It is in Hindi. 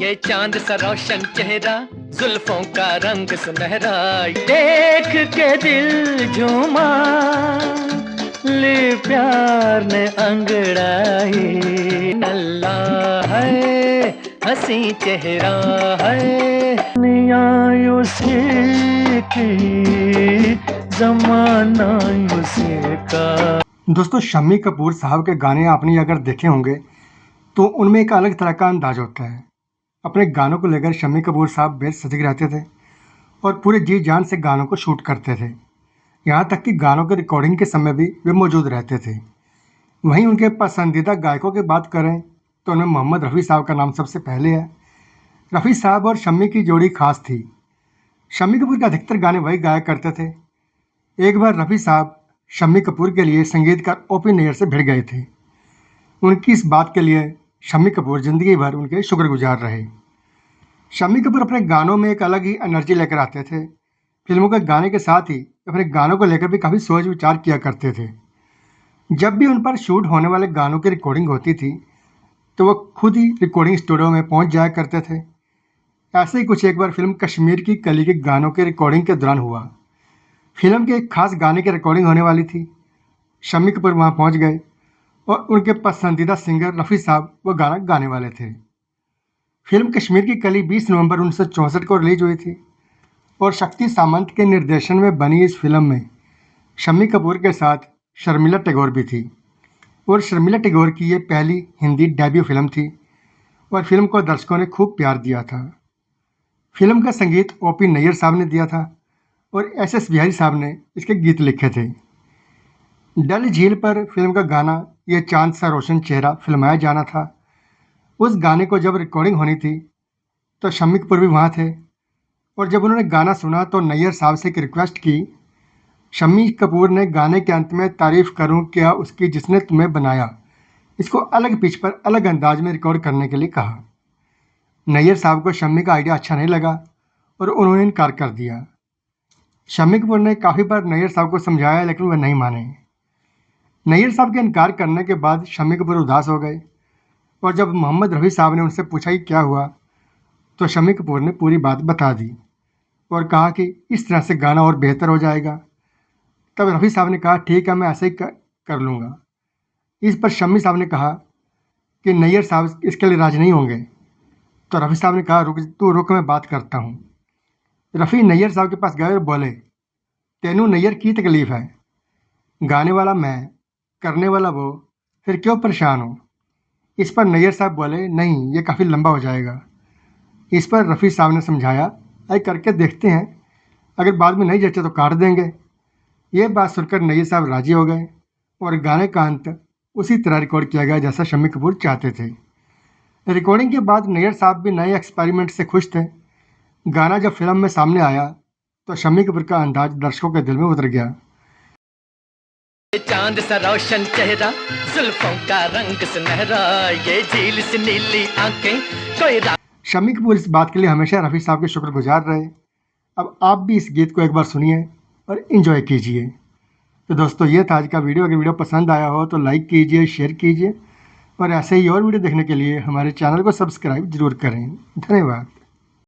ये चांद सा रोशन चेहरा, जुल्फों का रंग सुनहरा, देख के दिल झूमा, ले प्यार ने अंगड़ाई। नल्ला है हंसी चेहरा है, उसी की जमाना उसी का। दोस्तों, शम्मी कपूर साहब के गाने आपने अगर देखे होंगे तो उनमें एक अलग तरह का अंदाज होता है। अपने गानों को लेकर शम्मी कपूर साहब बेहद सजग रहते थे और पूरे जी जान से गानों को शूट करते थे। यहाँ तक कि गानों के रिकॉर्डिंग के समय भी वे मौजूद रहते थे। वहीं उनके पसंदीदा गायकों की बात करें तो उनमें मोहम्मद रफ़ी साहब का नाम सबसे पहले है। रफ़ी साहब और शम्मी की जोड़ी खास थी। शम्मी कपूर के अधिकतर गाने वही गाया करते थे। एक बार रफ़ी साहब शम्मी कपूर के लिए संगीतकार ओ.पी. नैयर से भिड़ गए थे। उनकी इस बात के लिए शम्मी कपूर ज़िंदगी भर उनके शुक्रगुजार रहे। शम्मी कपूर अपने गानों में एक अलग ही एनर्जी लेकर आते थे। फिल्मों के गाने के साथ ही अपने गानों को लेकर भी काफ़ी सोच विचार किया करते थे। जब भी उन पर शूट होने वाले गानों की रिकॉर्डिंग होती थी तो वो खुद ही रिकॉर्डिंग स्टूडियो में पहुंच जाया करते थे। ऐसे ही कुछ एक बार फिल्म कश्मीर की कली के गानों के रिकॉर्डिंग के दौरान हुआ। फिल्म के एक खास गाने की रिकॉर्डिंग होने वाली थी। शम्मी कपूर वहां पहुंच गए और उनके पसंदीदा सिंगर रफ़ी साहब वो गाना गाने वाले थे। फिल्म कश्मीर की कली 20 नवंबर 1964 को रिलीज हुई थी और शक्ति सामंत के निर्देशन में बनी इस फिल्म में शम्मी कपूर के साथ शर्मिला टैगोर भी थी और शर्मिला टैगोर की ये पहली हिंदी डेब्यू फिल्म थी और फिल्म को दर्शकों ने खूब प्यार दिया था। फिल्म का संगीत ओ.पी. नैयर साहब ने दिया था और एस.एस. बिहारी साहब ने इसके गीत लिखे थे। डल झील पर फिल्म का गाना ये चांद सा रोशन चेहरा फिल्माया जाना था। उस गाने को जब रिकॉर्डिंग होनी थी तो शम्मी कपूर भी वहाँ थे और जब उन्होंने गाना सुना तो नैयर साहब से एक रिक्वेस्ट की। शम्मी कपूर ने गाने के अंत में तारीफ़ करूं क्या उसकी जिसने तुम्हें बनाया, इसको अलग पिच पर अलग अंदाज में रिकॉर्ड करने के लिए कहा। नैयर साहब को शम्मी का आइडिया अच्छा नहीं लगा और उन्होंने इनकार कर दिया। शम्मी कपूर ने काफ़ी बार नैयर साहब को समझाया लेकिन वह नहीं माने। नैयर साहब के इनकार करने के बाद शम्मी कपूर उदास हो गए और जब मोहम्मद रफ़ी साहब ने उनसे पूछा कि क्या हुआ तो शम्मी कपूर ने पूरी बात बता दी और कहा कि इस तरह से गाना और बेहतर हो जाएगा। तब रफ़ी साहब ने कहा ठीक है, मैं ऐसे ही कर लूँगा। इस पर शम्मी साहब ने कहा कि नैयर साहब इसके लिए राज़ी नहीं होंगे। तो रफ़ी साहब ने कहा रुक मैं बात करता हूँ। रफ़ी नैयर साहब के पास गए और बोले तेनू नैयर की तकलीफ़ है, गाने वाला मैं, करने वाला वो, फिर क्यों परेशान हो। इस पर नैयर साहब बोले नहीं, ये काफ़ी लंबा हो जाएगा। इस पर रफ़ी साहब ने समझाया आइए करके देखते हैं, अगर बाद में नहीं जचे तो काट देंगे। ये बात सुनकर नैयर साहब राज़ी हो गए और गाने का अंत उसी तरह रिकॉर्ड किया गया जैसा शम्मी कपूर चाहते थे। रिकॉर्डिंग के बाद नैयर साहब भी नए एक्सपेरिमेंट से खुश थे। गाना जब फिल्म में सामने आया तो शम्मी कपूर का अंदाज दर्शकों के दिल में उतर गया। चांद सा रोशन चेहरा, जुल्फों का रंग सुनहरा, ये झील से नीली आंखें कोई। शम्मी कपूर इस बात के लिए हमेशा रफ़ी साहब के शुक्रगुजार रहे। अब आप भी इस गीत को एक बार सुनिए और इन्जॉय कीजिए। तो दोस्तों, ये था आज का वीडियो। अगर वीडियो पसंद आया हो तो लाइक कीजिए, शेयर कीजिए और ऐसे ही और वीडियो देखने के लिए हमारे चैनल को सब्सक्राइब जरूर करें। धन्यवाद।